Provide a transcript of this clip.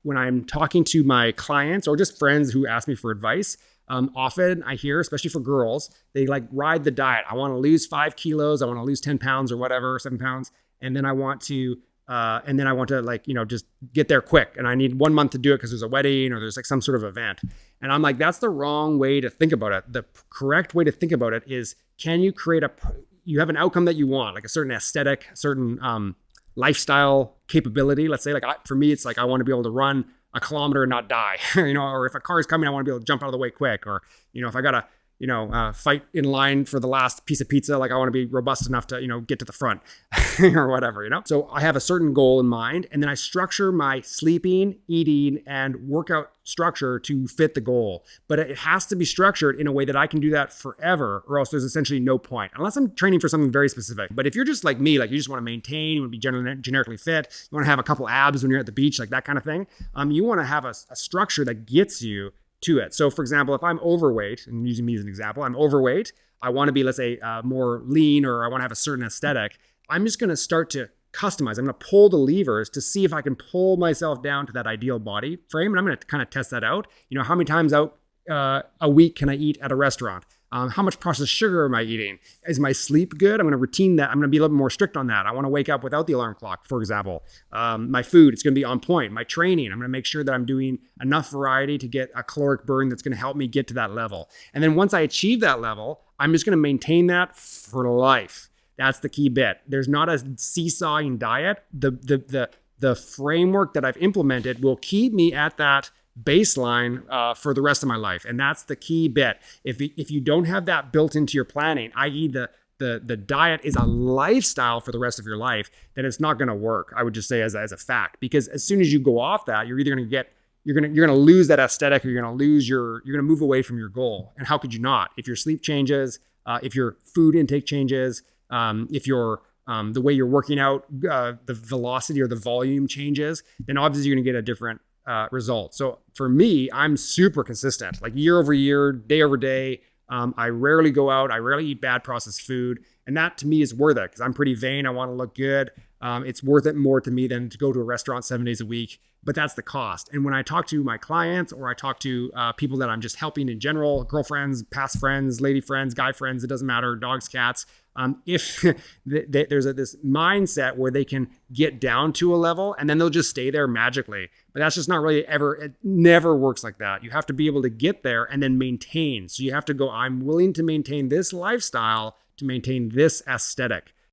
when I'm talking to my clients or just friends who ask me for advice, often I hear, especially for girls, they like ride the diet. I want to lose 5 kilos. I want to lose 10 pounds or whatever, 7 pounds. And then I want to, like, just get there quick. And I need 1 month to do it because there's a wedding or there's like some sort of event. And I'm like, that's the wrong way to think about it. The correct way to think about it is, can you create you have an outcome that you want, like a certain aesthetic, a certain lifestyle capability. Let's say, like, for me, it's like, I want to be able to run a kilometer and not die, or if a car is coming, I want to be able to jump out of the way quick, or, if I got to, fight in line for the last piece of pizza, like I want to be robust enough to, get to the front or whatever, So I have a certain goal in mind, and then I structure my sleeping, eating, and workout structure to fit the goal. But it has to be structured in a way that I can do that forever, or else there's essentially no point, unless I'm training for something very specific. But if you're just like me, like you just want to maintain, you want to be generically fit, you want to have a couple abs when you're at the beach, like that kind of thing, you want to have a structure that gets you to it. So for example, if I'm overweight, and using me as an example, I'm overweight, I want to be, let's say, more lean, or I want to have a certain aesthetic, I'm just going to start to customize. I'm going to pull the levers to see if I can pull myself down to that ideal body frame. And I'm going to kind of test that out. How many times out a week can I eat at a restaurant? How much processed sugar am I eating? Is my sleep good? I'm going to routine that. I'm going to be a little bit more strict on that. I want to wake up without the alarm clock, for example. My food, it's going to be on point. My training, I'm going to make sure that I'm doing enough variety to get a caloric burn that's going to help me get to that level. And then once I achieve that level, I'm just going to maintain that for life. That's the key bit. There's not a seesawing diet. The framework that I've implemented will keep me at that baseline for the rest of my life. And that's the key bit. If you don't have that built into your planning, i.e. the diet is a lifestyle for the rest of your life, then it's not going to work. I would just say as a fact, because as soon as you go off that, you're either going to you're going to lose that aesthetic, or you're going to move away from your goal. And how could you not? If your sleep changes, if your food intake changes, if your the way you're working out, the velocity or the volume changes, then obviously you're going to get a different result. So for me, I'm super consistent, like year over year, day over day. I rarely go out. I rarely eat bad processed food. And that to me is worth it, because I'm pretty vain. I want to look good. It's worth it more to me than to go to a restaurant 7 days a week. But that's the cost. And when I talk to my clients, or I talk to people that I'm just helping in general, girlfriends, past friends, lady friends, guy friends, it doesn't matter, dogs, cats, if there's this mindset where they can get down to a level and then they'll just stay there magically. But that's just not really it never works like that. You have to be able to get there and then maintain. So you have to go, I'm willing to maintain this lifestyle to maintain this aesthetic.